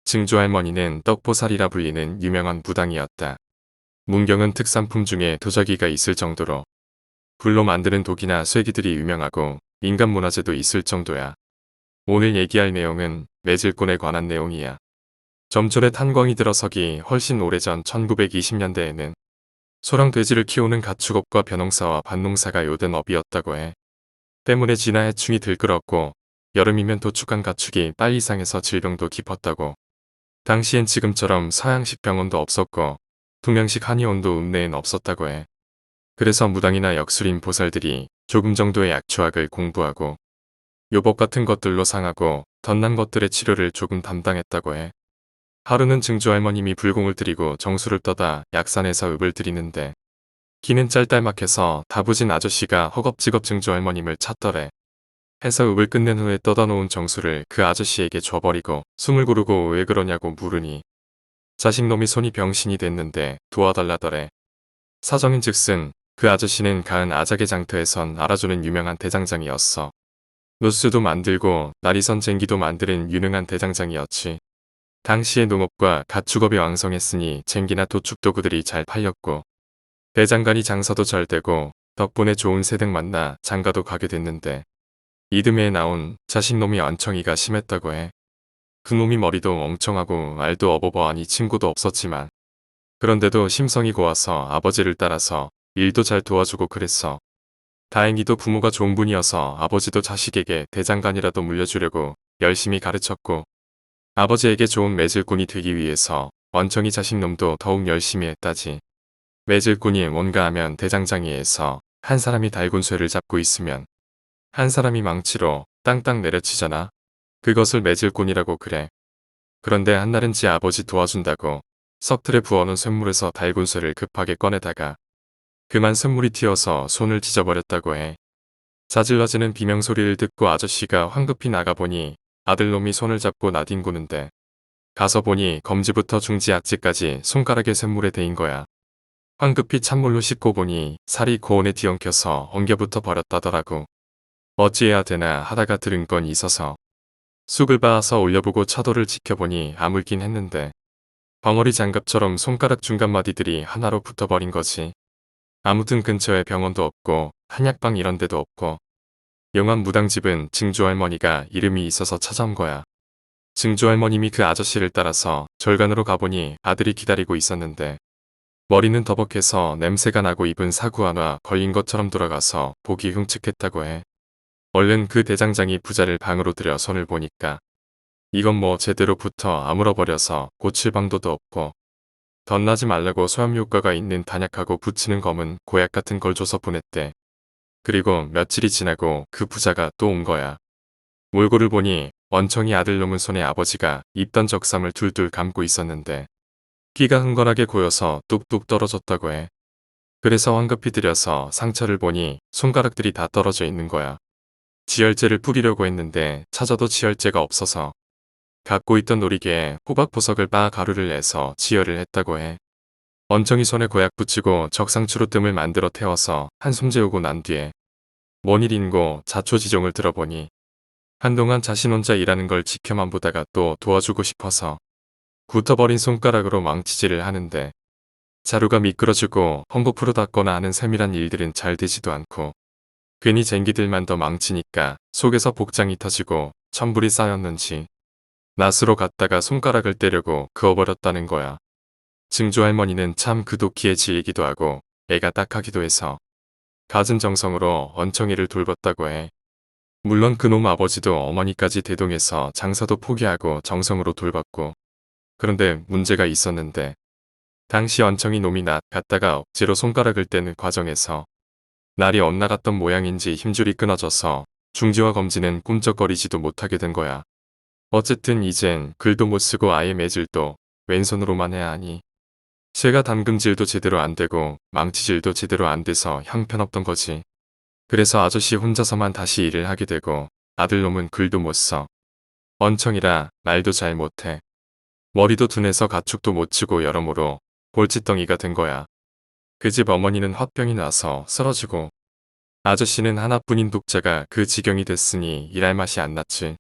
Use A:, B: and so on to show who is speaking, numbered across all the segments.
A: 증조할머니는 떡보살이라 불리는 유명한 무당이었다. 문경은 특산품 중에 도자기가 있을 정도로 불로 만드는 독이나 쇠기들이 유명하고 인간 문화재도 있을 정도야. 오늘 얘기할 내용은 매질꾼에 관한 내용이야. 점철에 탄광이 들어서기 훨씬 오래전 1920년대에는 소랑 돼지를 키우는 가축업과 벼농사와 밭농사가 요된 업이었다고 해. 때문에 진화해충이 들끓었고 여름이면 도축한 가축이 빨리 상해서 질병도 깊었다고. 당시엔 지금처럼 서양식 병원도 없었고 동양식 한의원도 읍내엔 없었다고 해. 그래서 무당이나 역술인 보살들이 조금 정도의 약초학을 공부하고 요법 같은 것들로 상하고 덧난 것들의 치료를 조금 담당했다고 해. 하루는 증조할머님이 불공을 들이고 정수를 떠다 약산에서 읍을 들이는데 기는 짤딸막해서 다부진 아저씨가 허겁지겁 증조할머님을 찾더래. 해서 읍을 끝낸 후에 떠다 놓은 정수를 그 아저씨에게 줘버리고 숨을 고르고 왜 그러냐고 물으니 자식놈이 손이 병신이 됐는데 도와달라더래. 사정인즉슨 그 아저씨는 가은 아작의 장터에선 알아주는 유명한 대장장이었어. 노스도 만들고 나리선 쟁기도 만드는 유능한 대장장이었지. 당시의 농업과 가축업이 왕성했으니 쟁기나 도축 도구들이 잘 팔렸고 대장간이 장사도 잘 되고 덕분에 좋은 새댁 만나 장가도 가게 됐는데 이듬해에 나온 자식놈이 언청이가 심했다고 해. 그놈이 머리도 멍청하고 말도 어버버하니 친구도 없었지만 그런데도 심성이 고와서 아버지를 따라서 일도 잘 도와주고 그랬어. 다행히도 부모가 좋은 분이어서 아버지도 자식에게 대장간이라도 물려주려고 열심히 가르쳤고 아버지에게 좋은 매질꾼이 되기 위해서 원청이 자식놈도 더욱 열심히 했다지. 매질꾼이 뭔가 하면 대장장이에서 한 사람이 달군쇠를 잡고 있으면 한 사람이 망치로 땅땅 내려치잖아. 그것을 매질꾼이라고 그래. 그런데 한날은 지 아버지 도와준다고 석틀에 부어놓은 쇳물에서 달군쇠를 급하게 꺼내다가 그만 쇳물이 튀어서 손을 찢어버렸다고 해. 자질러지는 비명소리를 듣고 아저씨가 황급히 나가보니 아들놈이 손을 잡고 나뒹구는데 가서 보니 검지부터 중지 악지까지 손가락에 쇳물에 대인 거야. 황급히 찬물로 씻고 보니 살이 고온에 뒤엉켜서 엉겨붙어 버렸다더라고. 어찌해야 되나 하다가 들은 건 있어서 쑥을 빻아서 올려보고 차도를 지켜보니 아물긴 했는데 벙어리 장갑처럼 손가락 중간마디들이 하나로 붙어버린 거지. 아무튼 근처에 병원도 없고 한약방 이런 데도 없고 영암 무당집은 증조할머니가 이름이 있어서 찾아온 거야. 증조할머님이 그 아저씨를 따라서 절간으로 가보니 아들이 기다리고 있었는데 머리는 더벅해서 냄새가 나고 입은 사구안화 걸린 것처럼 돌아가서 보기 흉측했다고 해. 얼른 그 대장장이 부자를 방으로 들여 손을 보니까 이건 뭐 제대로 붙어 아물어버려서 고칠 방도도 없고 덧나지 말라고 소염효과가 있는 단약하고 붙이는 검은 고약 같은 걸 줘서 보냈대. 그리고 며칠이 지나고 그 부자가 또 온 거야. 몰골을 보니 원청이 아들놈은 손에 아버지가 입던 적삼을 둘둘 감고 있었는데 피가 흥건하게 고여서 뚝뚝 떨어졌다고 해. 그래서 황급히 들여서 상처를 보니 손가락들이 다 떨어져 있는 거야. 지혈제를 뿌리려고 했는데 찾아도 지혈제가 없어서 갖고 있던 놀이개에 호박보석을 빻아 가루를 내서 지혈을 했다고 해. 원청이 손에 고약 붙이고 적상추로 뜸을 만들어 태워서 한숨 재우고 난 뒤에 뭔 일인고 자초지종을 들어보니 한동안 자신 혼자 일하는 걸 지켜만 보다가 또 도와주고 싶어서 굳어버린 손가락으로 망치질을 하는데 자루가 미끄러지고 험버프로 닿거나 하는 세밀한 일들은 잘 되지도 않고 괜히 쟁기들만 더 망치니까 속에서 복장이 터지고 천불이 쌓였는지 낫으로 갔다가 손가락을 떼려고 그어버렸다는 거야. 증조할머니는 참 그독기에 지이기도 하고 애가 딱하기도 해서 갖은 정성으로 원청이를 돌봤다고 해. 물론 그놈 아버지도 어머니까지 대동해서 장사도 포기하고 정성으로 돌봤고 그런데 문제가 있었는데 당시 원청이 놈이 낫 갔다가 억지로 손가락을 떼는 과정에서 날이 엇나갔던 모양인지 힘줄이 끊어져서 중지와 검지는 꿈쩍거리지도 못하게 된 거야. 어쨌든 이젠 글도 못 쓰고 아예 매질도 왼손으로만 해야 하니 쇠가 담금질도 제대로 안 되고 망치질도 제대로 안 돼서 형편없던 거지. 그래서 아저씨 혼자서만 다시 일을 하게 되고 아들놈은 글도 못 써. 원청이라 말도 잘 못해. 머리도 둔해서 가축도 못 치고 여러모로 골칫덩이가 된 거야. 그 집 어머니는 화병이 나서 쓰러지고 아저씨는 하나뿐인 독자가 그 지경이 됐으니 일할 맛이 안 났지.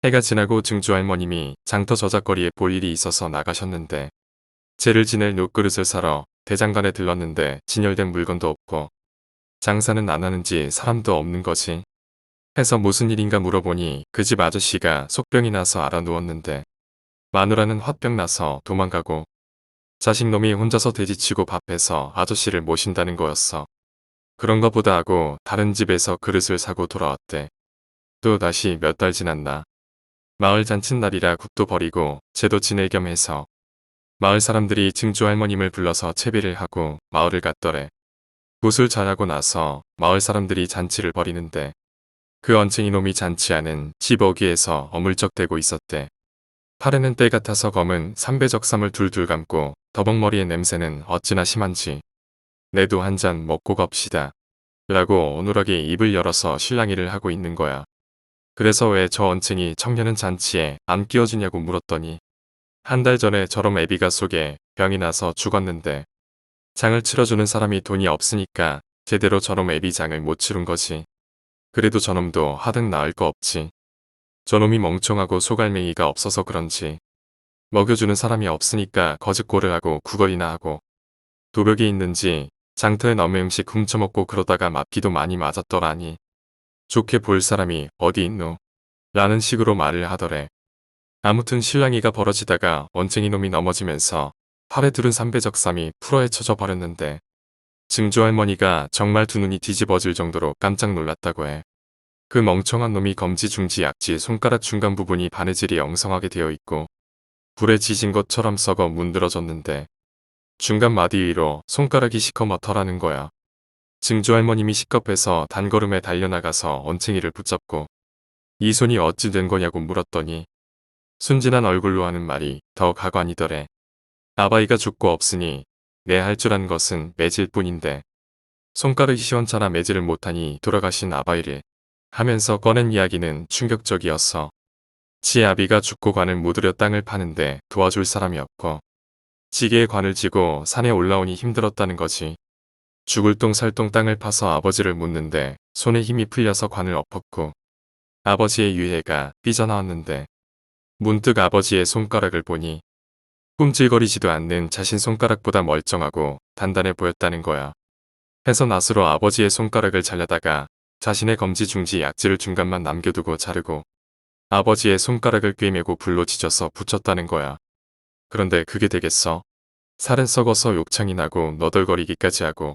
A: 해가 지나고 증조 할머님이 장터 저작거리에 볼 일이 있어서 나가셨는데 제를 지낼 녹그릇을 사러 대장간에 들렀는데 진열된 물건도 없고 장사는 안 하는지 사람도 없는 거지. 해서 무슨 일인가 물어보니 그 집 아저씨가 속병이 나서 알아 누웠는데 마누라는 화병 나서 도망가고 자식놈이 혼자서 돼지치고 밥해서 아저씨를 모신다는 거였어. 그런 거보다 하고 다른 집에서 그릇을 사고 돌아왔대. 또 다시 몇 달 지났나. 마을 잔칫날이라 굿도 버리고 제도 지낼 겸 해서 마을 사람들이 증조 할머님을 불러서 채비를 하고 마을을 갔더래. 굿을 잘하고 나서 마을 사람들이 잔치를 벌이는데 그 언챙이 놈이 잔치하는 집 어귀에서 어물쩍대고 있었대. 팔에는 때 같아서 검은 삼배적삼을 둘둘 감고 더벅머리의 냄새는 어찌나 심한지 내도 한 잔 먹고 갑시다 라고 어눌하게 입을 열어서 실랑이를 하고 있는 거야. 그래서 왜 저 언챙이 청년은 잔치에 안 끼워주냐고 물었더니 한 달 전에 저럼 애비가 속에 병이 나서 죽었는데 장을 치러주는 사람이 돈이 없으니까 제대로 저놈 애비 장을 못 치른 거지. 그래도 저놈도 하등 나을 거 없지. 저놈이 멍청하고 소갈맹이가 없어서 그런지 먹여주는 사람이 없으니까 거짓골을 하고 구걸이나 하고 도벽이 있는지 장터에 남의 음식 훔쳐먹고 그러다가 맞기도 많이 맞았더라니. 좋게 볼 사람이 어디 있노? 라는 식으로 말을 하더래. 아무튼 실랑이가 벌어지다가 원쟁이 놈이 넘어지면서 팔에 두른 삼배적삼이 풀어헤쳐져 버렸는데 증조 할머니가 정말 두 눈이 뒤집어질 정도로 깜짝 놀랐다고 해. 그 멍청한 놈이 검지 중지 약지 손가락 중간 부분이 바느질이 엉성하게 되어 있고 불에 지진 것처럼 썩어 문드러졌는데 중간 마디 위로 손가락이 시커멓더라는 거야. 증조 할머님이 시겁해서 단걸음에 달려나가서 언챙이를 붙잡고 이 손이 어찌 된 거냐고 물었더니 순진한 얼굴로 하는 말이 더 가관이더래. 아바이가 죽고 없으니 내 할 줄 안 것은 매질 뿐인데 손가락이 시원찮아 매질을 못하니 돌아가신 아바이를 하면서 꺼낸 이야기는 충격적이었어. 지 아비가 죽고 관을 묻으려 땅을 파는데 도와줄 사람이 없고 지게에 관을 쥐고 산에 올라오니 힘들었다는 거지. 죽을 똥 살 똥 땅을 파서 아버지를 묻는데 손에 힘이 풀려서 관을 엎었고 아버지의 유해가 삐져나왔는데 문득 아버지의 손가락을 보니 꿈찔거리지도 않는 자신 손가락보다 멀쩡하고 단단해 보였다는 거야. 해서 낫으로 아버지의 손가락을 잘라다가 자신의 검지 중지 약지를 중간만 남겨두고 자르고 아버지의 손가락을 꿰매고 불로 지져서 붙였다는 거야. 그런데 그게 되겠어? 살은 썩어서 욕창이 나고 너덜거리기까지 하고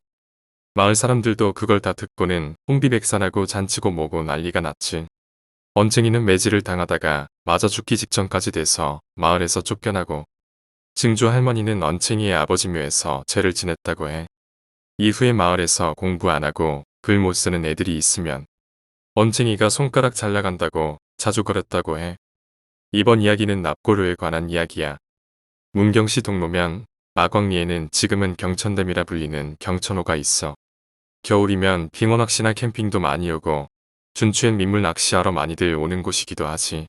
A: 마을 사람들도 그걸 다 듣고는 홍비백산하고 잔치고 뭐고 난리가 났지. 언쟁이는 매질을 당하다가 맞아 죽기 직전까지 돼서 마을에서 쫓겨나고 증조 할머니는 언챙이의 아버지 묘에서 죄를 지냈다고 해. 이후에 마을에서 공부 안 하고 글 못 쓰는 애들이 있으면 언챙이가 손가락 잘 나간다고 자주 그랬다고 해. 이번 이야기는 납고료에 관한 이야기야. 문경시 동로면 마광리에는 지금은 경천댐이라 불리는 경천호가 있어. 겨울이면 빙어낚시나 캠핑도 많이 오고 준추엔 민물 낚시하러 많이들 오는 곳이기도 하지.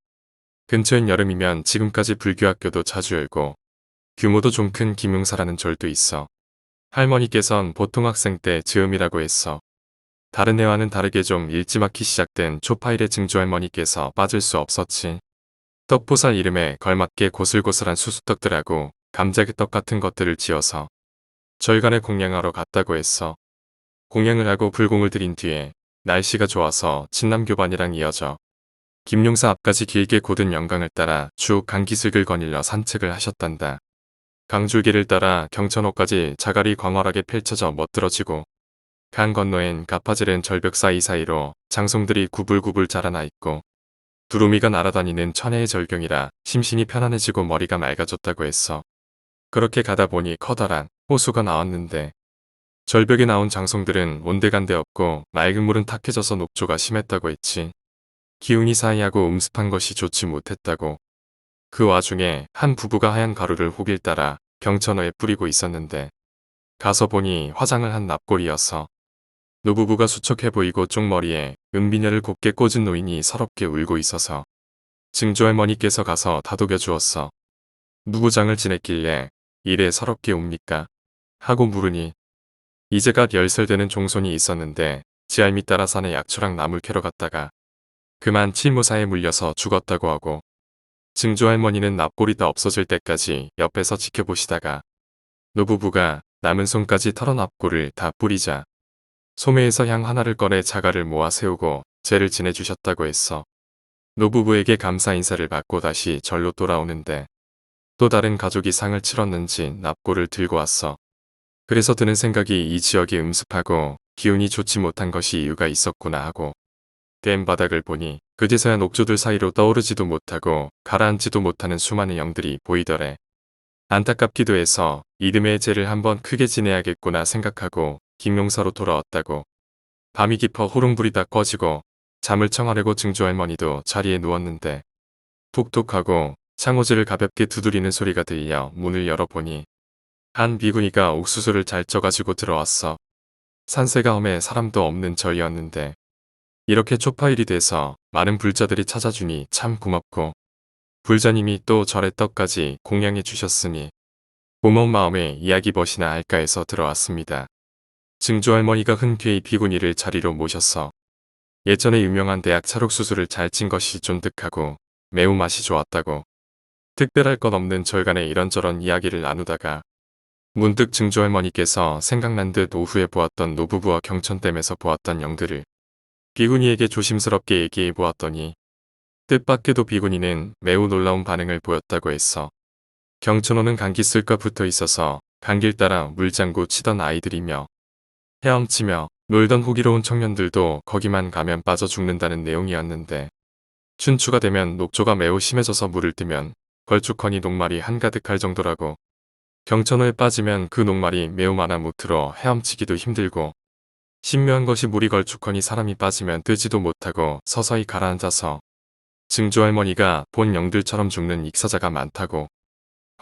A: 근처엔 여름이면 지금까지 불교학교도 자주 열고 규모도 좀 큰 김용사라는 절도 있어. 할머니께선 보통 학생 때 즈음이라고 했어. 다른 애와는 다르게 좀 일찌감치 시작된 초파일의 증조 할머니께서 빠질 수 없었지. 떡보살 이름에 걸맞게 고슬고슬한 수수떡들하고 감자떡 같은 것들을 지어서 절간에 공양하러 갔다고 했어. 공양을 하고 불공을 들인 뒤에 날씨가 좋아서 진남교반이랑 이어져 김용사 앞까지 길게 곧은 영강을 따라 쭉 강기슭을 거닐러 산책을 하셨단다. 강줄기를 따라 경천호까지 자갈이 광활하게 펼쳐져 멋들어지고 강 건너엔 가파지른 절벽 사이사이로 장송들이 구불구불 자라나 있고 두루미가 날아다니는 천혜의 절경이라 심신이 편안해지고 머리가 맑아졌다고 했어. 그렇게 가다 보니 커다란 호수가 나왔는데 절벽에 나온 장송들은 온데간데 없고 맑은 물은 탁해져서 녹조가 심했다고 했지. 기운이 사이하고 음습한 것이 좋지 못했다고. 그 와중에 한 부부가 하얀 가루를 호길 따라 경천호에 뿌리고 있었는데 가서 보니 화장을 한 납골이어서 노부부가 수척해 보이고 쪽머리에 은비녀를 곱게 꽂은 노인이 서럽게 울고 있어서 증조 할머니께서 가서 다독여 주었어. 누구 장을 지냈길래 이래 서럽게 웁니까? 하고 물으니 이제갓 10살 되는 종손이 있었는데 지알미 따라 산에 약초랑 나물 캐러 갔다가 그만 칠무사에 물려서 죽었다고 하고 증조 할머니는 납골이 다 없어질 때까지 옆에서 지켜보시다가 노부부가 남은 손까지 털어 납골을 다 뿌리자 소매에서 향 하나를 꺼내 자갈을 모아 세우고 제를 지내주셨다고 했어. 노부부에게 감사 인사를 받고 다시 절로 돌아오는데 또 다른 가족이 상을 치렀는지 납골을 들고 왔어. 그래서 드는 생각이 이 지역이 음습하고 기운이 좋지 못한 것이 이유가 있었구나 하고 댐 바닥을 보니 그제서야 녹조들 사이로 떠오르지도 못하고 가라앉지도 못하는 수많은 영들이 보이더래. 안타깝기도 해서 이듬해 제를 한번 크게 지내야겠구나 생각하고 김용사로 돌아왔다고. 밤이 깊어 호롱불이 다 꺼지고 잠을 청하려고 증조 할머니도 자리에 누웠는데 톡톡하고 창호지를 가볍게 두드리는 소리가 들려 문을 열어보니 한 비구니가 옥수수를 잘 쪄가지고 들어왔어. 산세가 험해 사람도 없는 절이었는데 이렇게 초파일이 돼서 많은 불자들이 찾아주니 참 고맙고 불자님이 또 절에 떡까지 공양해 주셨으니 고마운 마음에 이야기 벗이나 할까 해서 들어왔습니다. 증조 할머니가 흔쾌히 비구니를 자리로 모셨어. 예전에 유명한 대학 찰옥수수를 잘 찐 것이 쫀득하고 매우 맛이 좋았다고. 특별할 것 없는 절간에 이런저런 이야기를 나누다가 문득 증조 할머니께서 생각난 듯 오후에 보았던 노부부와 경천댐에서 보았던 영들을 비구니에게 조심스럽게 얘기해 보았더니 뜻밖에도 비구니는 매우 놀라운 반응을 보였다고 했어. 경천호는 강기슭과 붙어 있어서 강길 따라 물장구 치던 아이들이며 헤엄치며 놀던 호기로운 청년들도 거기만 가면 빠져 죽는다는 내용이었는데 춘추가 되면 녹조가 매우 심해져서 물을 뜨면 걸쭉하니 녹말이 한가득할 정도라고. 경천호에 빠지면 그 녹말이 매우 많아 무트러 헤엄치기도 힘들고 신묘한 것이 물이 걸쭉하니 사람이 빠지면 뜨지도 못하고 서서히 가라앉아서 증조 할머니가 본 영들처럼 죽는 익사자가 많다고.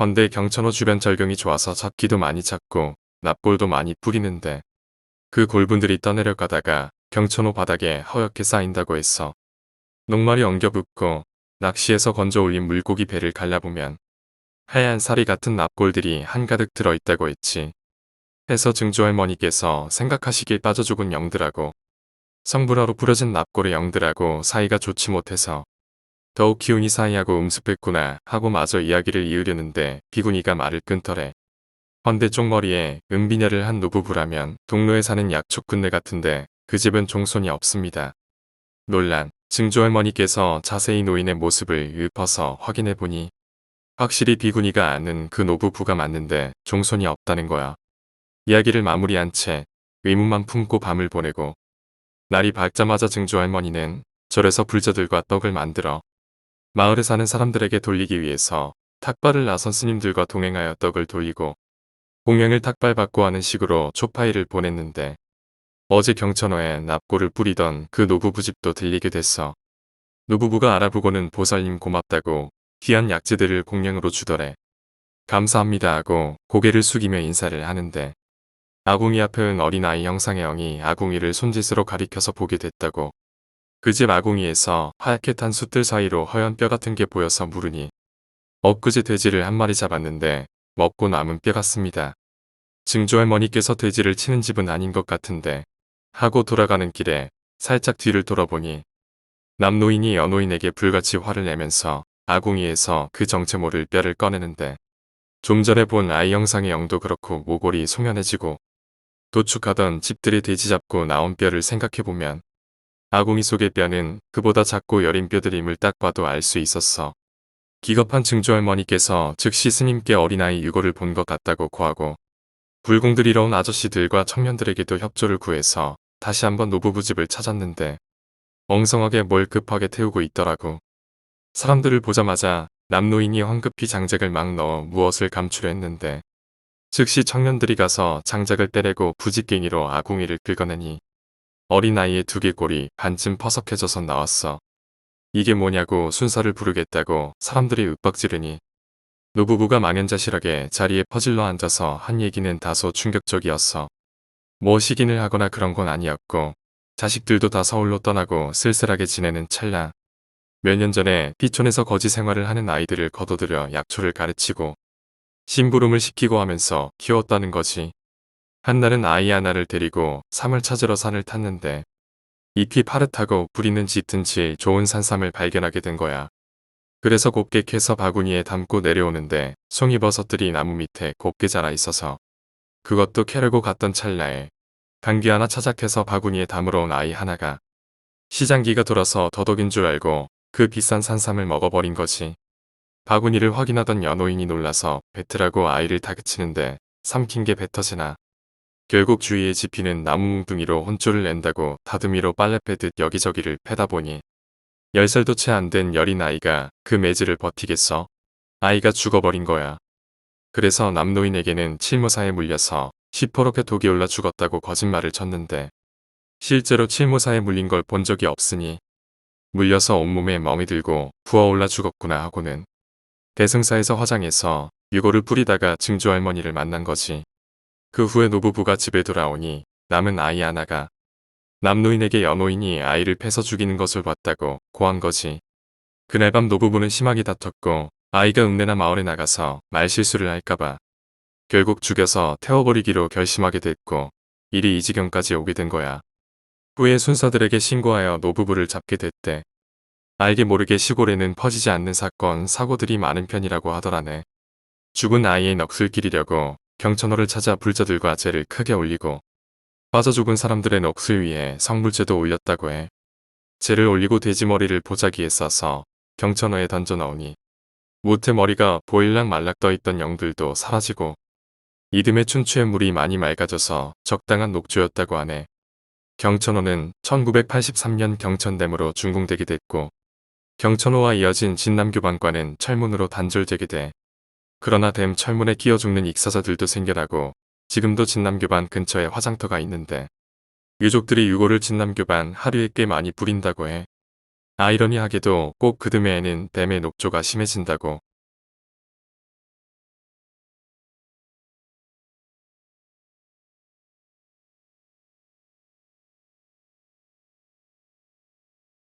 A: 헌데 경천호 주변 절경이 좋아서 잡기도 많이 잡고 납골도 많이 뿌리는데 그 골분들이 떠내려가다가 경천호 바닥에 허옇게 쌓인다고 했어. 녹말이 엉겨붙고 낚시에서 건져 올린 물고기 배를 갈라보면 하얀 사리 같은 납골들이 한가득 들어있다고 했지. 해서 증조 할머니께서 생각하시길 빠져 죽은 영들하고 성불화로 부러진 납골의 영들하고 사이가 좋지 못해서 더욱 기운이 사이하고 음습했구나 하고 마저 이야기를 이으려는데 비구니가 말을 끊더래. 헌데 쪽머리에 은비녀를 한 노부부라면 동로에 사는 약초 끝내 같은데 그 집은 종손이 없습니다. 논란. 증조 할머니께서 자세히 노인의 모습을 읊어서 확인해보니 확실히 비구니가 아는 그 노부부가 맞는데 종손이 없다는 거야. 이야기를 마무리한 채 의문만 품고 밤을 보내고 날이 밝자마자 증조 할머니는 절에서 불자들과 떡을 만들어 마을에 사는 사람들에게 돌리기 위해서 탁발을 나선 스님들과 동행하여 떡을 돌리고 공양을 탁발받고 하는 식으로 초파일을 보냈는데 어제 경천호에 납골을 뿌리던 그 노부부 집도 들리게 됐어. 노부부가 알아보고는 보살님 고맙다고 귀한 약재들을 공양으로 주더래. 감사합니다 하고 고개를 숙이며 인사를 하는데 아궁이 앞에 은 어린아이 형상의 영이 아궁이를 손짓으로 가리켜서 보게 됐다고. 그 집 아궁이에서 하얗게 탄 숯들 사이로 허연 뼈 같은 게 보여서 물으니 엊그제 돼지를 한 마리 잡았는데 먹고 남은 뼈 같습니다. 증조 할머니께서 돼지를 치는 집은 아닌 것 같은데 하고 돌아가는 길에 살짝 뒤를 돌아보니 남노인이 여노인에게 불같이 화를 내면서 아궁이에서 그 정체 모를 뼈를 꺼내는데 좀 전에 본 아이 형상의 영도 그렇고 모골이 송연해지고 도축하던 집들이 돼지 잡고 나온 뼈를 생각해보면 아궁이 속의 뼈는 그보다 작고 여린 뼈들임을 딱 봐도 알 수 있었어. 기겁한 증조 할머니께서 즉시 스님께 어린아이 유골을 본 것 같다고 고하고 불공들이러 온 아저씨들과 청년들에게도 협조를 구해서 다시 한번 노부부 집을 찾았는데 엉성하게 뭘 급하게 태우고 있더라고. 사람들을 보자마자 남노인이 황급히 장작을 막 넣어 무엇을 감추려 했는데 즉시 청년들이 가서 장작을 떼내고 부지깽이로 아궁이를 긁어내니 어린아이의 두개골이 반쯤 퍼석해져서 나왔어. 이게 뭐냐고 순서를 부르겠다고 사람들이 윽박지르니 노부부가 망연자실하게 자리에 퍼질러 앉아서 한 얘기는 다소 충격적이었어. 뭐 시긴을 하거나 그런 건 아니었고 자식들도 다 서울로 떠나고 쓸쓸하게 지내는 찰나 몇 년 전에 피촌에서 거지 생활을 하는 아이들을 거둬들여 약초를 가르치고 심부름을 시키고 하면서 키웠다는 거지. 한날은 아이 하나를 데리고 삶을 찾으러 산을 탔는데 잎이 파릇하고 뿌리는 짙은 질 좋은 산삼을 발견하게 된 거야. 그래서 곱게 캐서 바구니에 담고 내려오는데 송이버섯들이 나무 밑에 곱게 자라 있어서 그것도 캐려고 갔던 찰나에 감기 하나 차작해서 바구니에 담으러 온 아이 하나가 시장기가 돌아서 더덕인 줄 알고 그 비싼 산삼을 먹어버린 거지. 바구니를 확인하던 연호인이 놀라서 뱉으라고 아이를 다그치는데 삼킨 게 뱉어지나. 결국 주위에 집히는 나무 뭉뚱이로 혼쭐을 낸다고 다듬이로 빨래 빼듯 여기저기를 패다 보니 10살도 채 안 된 여린 아이가 그 매질을 버티겠어. 아이가 죽어버린 거야. 그래서 남노인에게는 칠모사에 물려서 시퍼렇게 독이 올라 죽었다고 거짓말을 쳤는데 실제로 칠모사에 물린 걸 본 적이 없으니 물려서 온몸에 멍이 들고 부어올라 죽었구나 하고는 대승사에서 화장해서 유골을 뿌리다가 증조할머니를 만난 거지. 그 후에 노부부가 집에 돌아오니 남은 아이 하나가 남노인에게 연호인이 아이를 패서 죽이는 것을 봤다고 고한 거지. 그날 밤 노부부는 심하게 다퉜고 아이가 읍내나 마을에 나가서 말실수를 할까봐 결국 죽여서 태워버리기로 결심하게 됐고 일이 이 지경까지 오게 된 거야. 후에 순사들에게 신고하여 노부부를 잡게 됐대. 알게 모르게 시골에는 퍼지지 않는 사건, 사고들이 많은 편이라고 하더라네. 죽은 아이의 넋을 기리려고 경천호를 찾아 불자들과 제를 크게 올리고 빠져 죽은 사람들의 넋을 위해 성물제도 올렸다고 해. 제를 올리고 돼지머리를 보자기에 싸서 경천호에 던져 넣으니 모태 머리가 보일락 말락 떠있던 영들도 사라지고 이듬해 춘추의 물이 많이 맑아져서 적당한 녹조였다고 하네. 경천호는 1983년 경천댐으로 준공되게 됐고 경천호와 이어진 진남교반과는 철문으로 단절되게 돼. 그러나 댐 철문에 끼어 죽는 익사자들도 생겨나고 지금도 진남교반 근처에 화장터가 있는데 유족들이 유골을 진남교반 하류에 꽤 많이 뿌린다고 해. 아이러니하게도 꼭 그듬해에는 댐의 녹조가 심해진다고